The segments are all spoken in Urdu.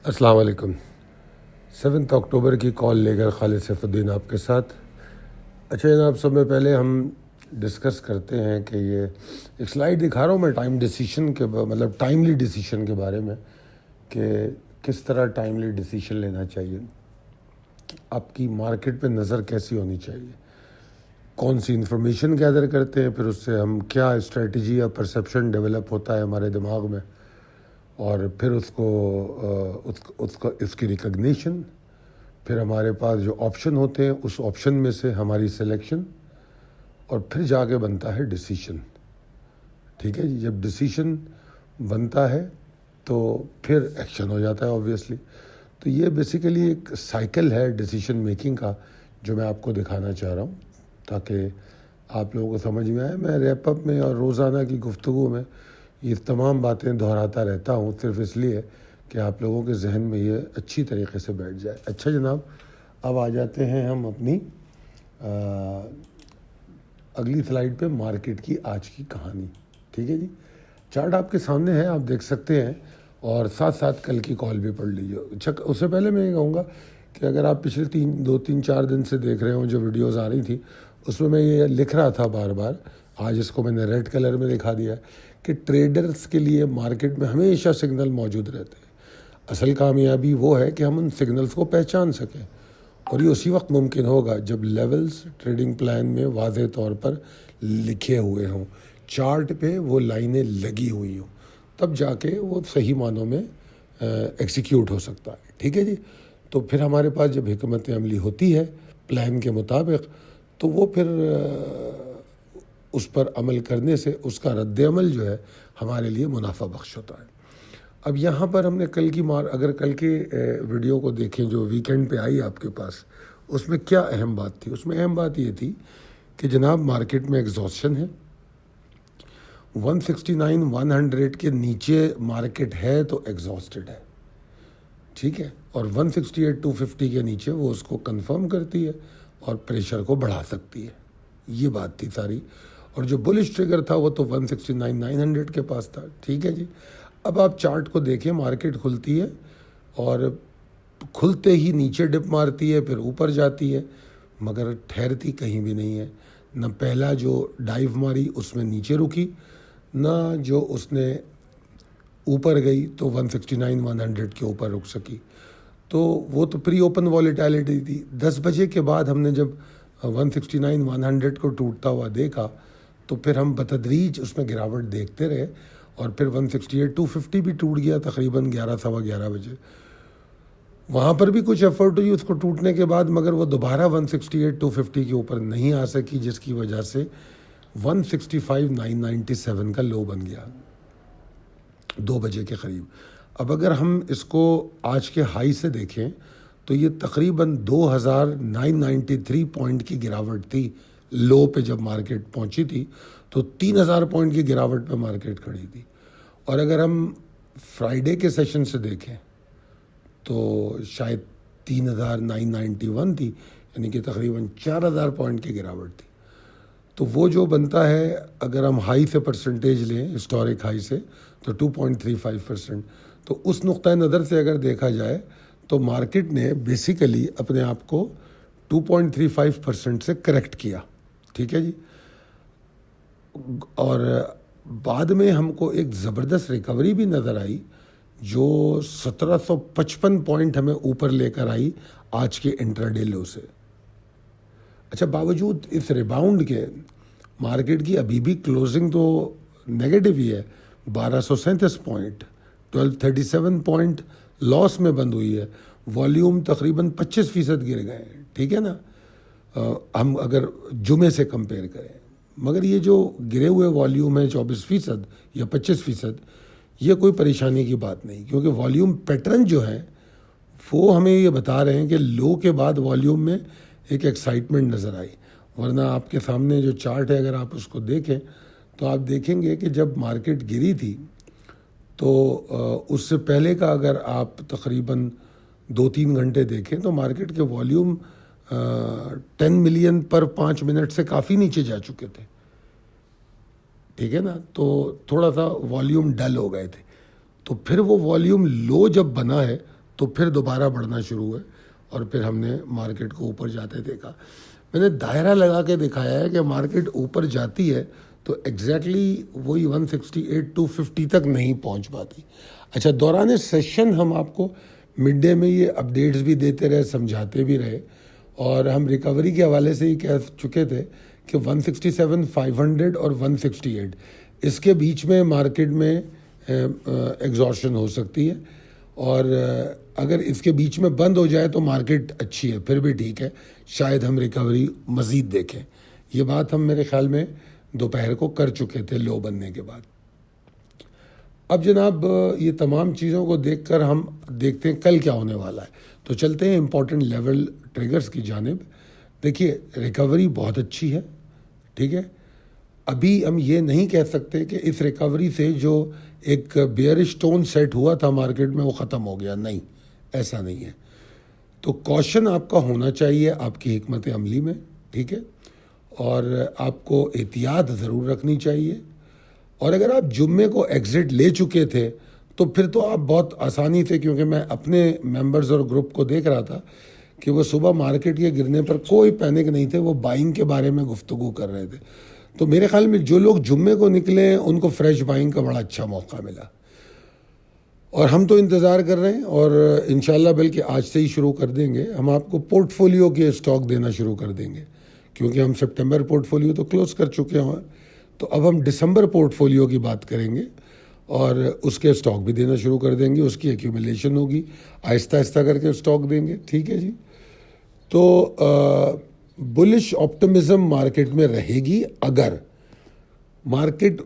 السلام علیکم۔ 7 اکتوبر کی کال لے کر خالد سیف الدین آپ کے ساتھ۔ اچھا جناب، سب میں پہلے ہم ڈسکس کرتے ہیں کہ یہ ایک سلائیڈ دکھا رہا ہوں میں ٹائم ڈیسیشن کے مطلب ٹائملی ڈیسیشن کے بارے میں کہ کس طرح ٹائملی ڈیسیشن لینا چاہیے، آپ کی مارکیٹ پہ نظر کیسی ہونی چاہیے، کون سی انفارمیشن گیدر کرتے ہیں، پھر اس سے ہم کیا اسٹریٹجی یا پرسیپشن ڈیولپ ہوتا ہے ہمارے دماغ میں، اور پھر اس کی ریکگنیشن، پھر ہمارے پاس جو آپشن ہوتے ہیں اس آپشن میں سے ہماری سلیکشن، اور پھر جا کے بنتا ہے ڈیسیشن۔ ٹھیک ہے جی، جب ڈیسیشن بنتا ہے تو پھر ایکشن ہو جاتا ہے آبویسلی۔ تو یہ بیسیکلی ایک سائیکل ہے ڈیسیشن میکنگ کا جو میں آپ کو دکھانا چاہ رہا ہوں تاکہ آپ لوگوں کو سمجھ میں آئے۔ میں ریپ اپ میں اور روزانہ کی گفتگو میں یہ تمام باتیں دہراتا رہتا ہوں صرف اس لیے کہ آپ لوگوں کے ذہن میں یہ اچھی طریقے سے بیٹھ جائے۔ اچھا جناب، اب آ جاتے ہیں ہم اپنی اگلی سلائیڈ پہ، مارکیٹ کی آج کی کہانی۔ ٹھیک ہے جی، چارٹ آپ کے سامنے ہے، آپ دیکھ سکتے ہیں، اور ساتھ ساتھ کل کی کال بھی پڑھ لیجیے۔ اچھا، اس سے پہلے میں یہ کہوں گا کہ اگر آپ پچھلے 4 دن سے دیکھ رہے ہوں جو ویڈیوز آ رہی تھی، اس میں یہ لکھ رہا تھا بار بار، آج اس کو میں نے ریڈ کلر میں دکھا دیا کہ ٹریڈرز کے لیے مارکیٹ میں ہمیشہ سگنل موجود رہتے ہیں۔ اصل کامیابی وہ ہے کہ ہم ان سگنلز کو پہچان سکیں، اور یہ اسی وقت ممکن ہوگا جب لیولز ٹریڈنگ پلان میں واضح طور پر لکھے ہوئے ہوں، چارٹ پہ وہ لائنیں لگی ہوئی ہوں، تب جا کے وہ صحیح معنوں میں ایکسیکیوٹ ہو سکتا ہے۔ ٹھیک ہے جی، تو پھر ہمارے پاس جب حکمت عملی ہوتی ہے پلان کے مطابق، تو وہ پھر اس پر عمل کرنے سے اس کا رد عمل جو ہے ہمارے لیے منافع بخش ہوتا ہے۔ اب یہاں پر ہم نے اگر کل کے ویڈیو کو دیکھیں جو ویکینڈ پہ آئی آپ کے پاس، اس میں کیا اہم بات تھی؟ اس میں اہم بات یہ تھی کہ جناب مارکیٹ میں ایگزاسشن ہے، 169-100 کے نیچے مارکیٹ ہے تو ایگزاسٹڈ ہے، ٹھیک ہے، اور 168-250 کے نیچے وہ اس کو کنفرم کرتی ہے اور پریشر کو بڑھا سکتی ہے۔ یہ بات تھی ساری، اور جو بلش ٹریگر تھا وہ تو 169-900 کے پاس تھا۔ ٹھیک ہے جی، اب آپ چارٹ کو دیکھیں، مارکیٹ کھلتی ہے اور کھلتے ہی نیچے ڈپ مارتی ہے، پھر اوپر جاتی ہے، مگر ٹھہرتی کہیں بھی نہیں ہے۔ نہ پہلا جو ڈائیو ماری اس میں نیچے رکی، نہ جو اس نے اوپر گئی تو 169-100 کے اوپر رک سکی۔ تو وہ تو پری اوپن والیٹیلٹی تھی۔ 10 بجے کے بعد ہم نے جب 169-100 کو ٹوٹتا ہوا دیکھا تو پھر ہم بتدریج اس میں گراوٹ دیکھتے رہے، اور پھر 168-250 بھی ٹوٹ گیا تقریباً 11-11:15 بجے۔ وہاں پر بھی کچھ ایفرٹ ہوئی اس کو ٹوٹنے کے بعد، مگر وہ دوبارہ 168-250 کے اوپر نہیں آ سکی، جس کی وجہ سے 165-997 کا لو بن گیا 2 بجے کے قریب۔ اب اگر ہم اس کو آج کے ہائی سے دیکھیں تو یہ تقریباً 2993 پوائنٹ کی گراوٹ تھی۔ لو پہ جب مارکیٹ پہنچی تھی تو 3000 پوائنٹ کی گراوٹ پہ مارکیٹ کھڑی تھی، اور اگر ہم فرائیڈے کے سیشن سے دیکھیں تو شاید 3991 تھی، یعنی کہ تقریباً 4000 پوائنٹ کی گراوٹ تھی۔ تو وہ جو بنتا ہے، اگر ہم ہائی سے پرسنٹیج لیں، ہسٹورک ہائی سے، تو 2.35%۔ تو اس نقطۂ نظر سے اگر دیکھا جائے تو مارکیٹ نے بیسیکلی اپنے آپ کو 2.35% سے کریکٹ کیا۔ ٹھیک ہے جی، اور بعد میں ہم کو ایک زبردست ریکوری بھی نظر آئی جو 1755 پوائنٹ ہمیں اوپر لے کر آئی آج کے انٹراڈے لو سے۔ اچھا، باوجود اس ریباؤنڈ کے مارکیٹ کی ابھی بھی کلوزنگ تو نیگیٹو ہی ہے، 1237 پوائنٹ، 1237 پوائنٹ لاس میں بند ہوئی ہے، والیوم تقریباً 25% گر گئے ہیں۔ ٹھیک ہے نا، ہم اگر جمعے سے کمپیئر کریں، مگر یہ جو گرے ہوئے والیوم ہے 24% یا 25%، یہ کوئی پریشانی کی بات نہیں، کیونکہ والیوم پیٹرن جو ہے وہ ہمیں یہ بتا رہے ہیں کہ لو کے بعد والیوم میں ایک ایکسائٹمنٹ نظر آئی۔ ورنہ آپ کے سامنے جو چارٹ ہے، اگر آپ اس کو دیکھیں تو آپ دیکھیں گے کہ جب مارکیٹ گری تھی تو اس سے پہلے کا اگر آپ تقریباً 2-3 گھنٹے دیکھیں تو مارکیٹ کے والیوم 10 ملین پر 5 منٹ سے کافی نیچے جا چکے تھے۔ ٹھیک ہے نا، تو تھوڑا سا والیوم ڈل ہو گئے تھے۔ تو پھر وہ والیوم لو جب بنا ہے تو پھر دوبارہ بڑھنا شروع ہوئے اور پھر ہم نے مارکیٹ کو اوپر جاتے دیکھا. میں نے دائرہ لگا کے دکھایا ہے کہ مارکیٹ اوپر جاتی ہے تو ایگزیکٹلی وہی 168 250 تک نہیں پہنچ پاتی. اچھا, دوران سیشن ہم آپ کو مڈ ڈے میں یہ اپڈیٹس بھی دیتے رہے, سمجھاتے بھی رہے, اور ہم ریکوری کے حوالے سے ہی کہہ چکے تھے کہ 167 500 اور 168 اس کے بیچ میں مارکیٹ میں ایگزارشن ہو سکتی ہے, اور اگر اس کے بیچ میں بند ہو جائے تو مارکیٹ اچھی ہے, پھر بھی ٹھیک ہے, شاید ہم ریکوری مزید دیکھیں. یہ بات ہم میرے خیال میں دوپہر کو کر چکے تھے لو بننے کے بعد. اب جناب یہ تمام چیزوں کو دیکھ کر ہم دیکھتے ہیں کل کیا ہونے والا ہے. تو چلتے ہیں امپورٹنٹ لیول ٹریگرز کی جانب. دیکھیے ریکوری بہت اچھی ہے, ٹھیک ہے. ابھی ہم یہ نہیں کہہ سکتے کہ اس ریکوری سے جو ایک بیئرش ٹون سیٹ ہوا تھا مارکیٹ میں وہ ختم ہو گیا, نہیں, ایسا نہیں ہے. تو کوشن آپ کا ہونا چاہیے آپ کی حکمت عملی میں, ٹھیک ہے, اور آپ کو احتیاط ضرور رکھنی چاہیے. اور اگر آپ جمعے کو ایگزٹ لے چکے تھے تو پھر تو آپ بہت آسانی سے, کیونکہ میں اپنے ممبرز اور گروپ کو دیکھ رہا تھا کہ وہ صبح مارکیٹ کے گرنے پر کوئی پینک نہیں تھے, وہ بائنگ کے بارے میں گفتگو کر رہے تھے. تو میرے خیال میں جو لوگ جمعے کو نکلے ہیں ان کو فریش بائنگ کا بڑا اچھا موقع ملا, اور ہم تو انتظار کر رہے ہیں, اور انشاءاللہ بلکہ آج سے ہی شروع کر دیں گے. ہم آپ کو پورٹ فولیو کے اسٹاک دینا شروع کر دیں گے, کیونکہ ہم سپٹمبر پورٹ فولیو تو کلوز کر چکے ہیں, تو اب ہم دسمبر پورٹ فولیو کی بات کریں گے اور اس کے اسٹاک بھی دینا شروع کر دیں گے. اس کی ایکیومولیشن ہوگی, آہستہ آہستہ کر کے اسٹاک دیں گے, ٹھیک ہے جی. تو بلش آپٹمزم مارکیٹ میں رہے گی اگر مارکیٹ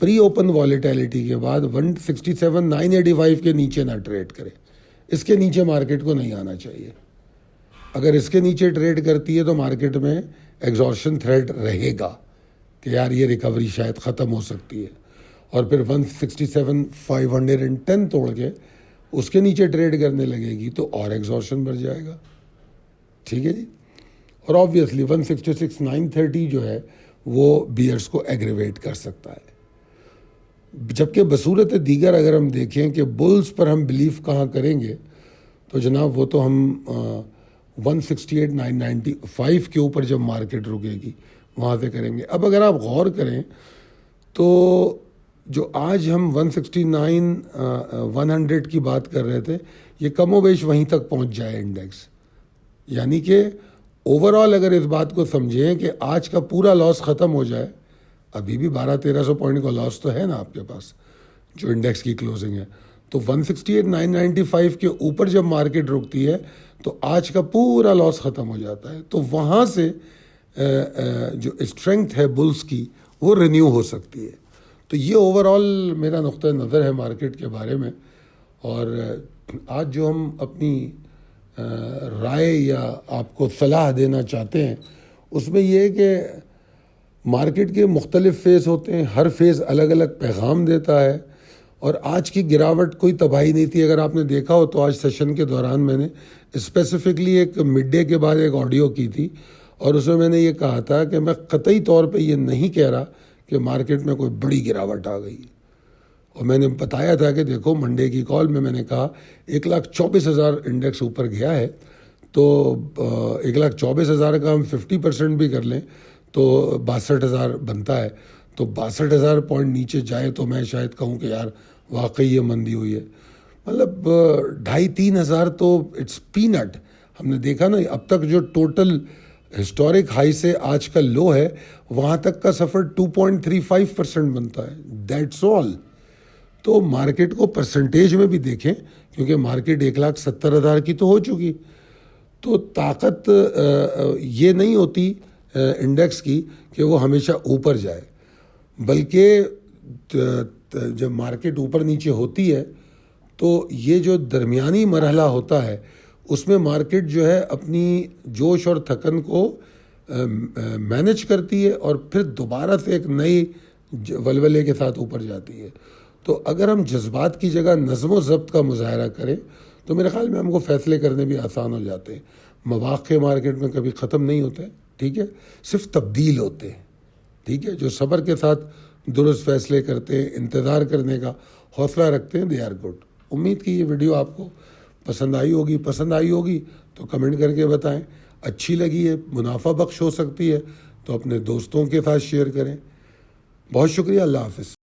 پری اوپن والیٹیلیٹی کے بعد 167 985 کے نیچے نہ ٹریڈ کرے. اس کے نیچے مارکیٹ کو نہیں آنا چاہیے. اگر اس کے نیچے ٹریڈ کرتی ہے تو مارکیٹ میں ایگزارشن تھریٹ رہے گا کہ یار یہ ریکوری شاید ختم ہو سکتی ہے, اور پھر 167 510 توڑ کے اس کے نیچے ٹریڈ کرنے لگے گی تو اور ایگزارشن بڑھ جائے گا, ٹھیک ہے جی. اور آبویسلی 166 930 جو ہے وہ بیئرس کو ایگریویٹ کر سکتا ہے. جبکہ بصورت دیگر اگر ہم دیکھیں کہ بلز پر ہم بلیف کہاں کریں گے تو جناب وہ تو ہم 168 995 کے اوپر جب مارکیٹ رکے گی وہاں سے کریں گے. اب اگر آپ غور کریں تو جو آج ہم 169 100 کی بات کر رہے تھے, یہ کم و بیش وہیں تک پہنچ جائے انڈیکس. یعنی کہ اوور آل اگر اس بات کو سمجھیں کہ آج کا پورا لاس ختم ہو جائے, ابھی بھی 1200-1300 پوائنٹ کا لاس تو ہے نا آپ کے پاس جو انڈیکس کی کلوزنگ ہے, تو 168 995 کے اوپر جب مارکیٹ رکتی ہے تو آج کا پورا لاس ختم ہو جاتا ہے. تو وہاں سے جو اسٹرینگتھ ہے بلز کی وہ رینیو ہو سکتی ہے. تو یہ اوور آل میرا نقطہ نظر ہے مارکیٹ کے بارے میں. اور آج جو ہم اپنی رائے یا آپ کو صلاح دینا چاہتے ہیں اس میں یہ ہے کہ مارکیٹ کے مختلف فیز ہوتے ہیں, ہر فیز الگ الگ پیغام دیتا ہے, اور آج کی گراوٹ کوئی تباہی نہیں تھی. اگر آپ نے دیکھا ہو تو آج سیشن کے دوران میں نے اسپیسیفکلی ایک مڈ ڈے کے بعد ایک آڈیو کی تھی, اور اس میں میں نے یہ کہا تھا کہ میں قطعی طور پہ یہ نہیں کہہ رہا کہ مارکیٹ میں کوئی بڑی گراوٹ آ گئی. اور میں نے بتایا تھا کہ دیکھو منڈے کی کال میں نے کہا 1,24,000 انڈیکس اوپر گیا ہے, تو 1,24,000 کا ہم 50% بھی کر لیں تو 62,000 بنتا ہے. تو 62,000 پوائنٹ نیچے جائے تو میں شاید کہوں کہ یار واقعی یہ مندی ہوئی ہے. مطلب 2,500-3,000 تو اٹس پینٹ. ہم نے دیکھا نا اب تک جو ٹوٹل ہسٹورک ہائی سے آج کا لو ہے وہاں تک کا سفر 2.35% بنتا ہے, دیٹس آل. تو مارکیٹ کو پرسنٹیج میں بھی دیکھیں, کیونکہ مارکیٹ 1,70,000 کی تو ہو چکی. تو طاقت یہ نہیں ہوتی انڈیکس کی کہ وہ ہمیشہ اوپر جائے, بلکہ جب مارکیٹ اوپر نیچے ہوتی ہے تو یہ جو درمیانی مرحلہ ہوتا ہے اس میں مارکیٹ جو ہے اپنی جوش اور تھکن کو مینج کرتی ہے اور پھر دوبارہ سے ایک نئی ولولے کے ساتھ اوپر جاتی ہے. تو اگر ہم جذبات کی جگہ نظم و ضبط کا مظاہرہ کریں تو میرے خیال میں ہم کو فیصلے کرنے بھی آسان ہو جاتے ہیں. مواقع مارکیٹ میں کبھی ختم نہیں ہوتے, ٹھیک ہے, صرف تبدیل ہوتے ہیں, ٹھیک ہے. جو صبر کے ساتھ درست فیصلے کرتے ہیں, انتظار کرنے کا حوصلہ رکھتے ہیں, دے آر گڈ. امید کی یہ ویڈیو آپ کو پسند آئی ہوگی تو کمنٹ کر کے بتائیں. اچھی لگی ہے، منافع بخش ہو سکتی ہے تو اپنے دوستوں کے ساتھ شیئر کریں. بہت شکریہ. اللہ حافظ.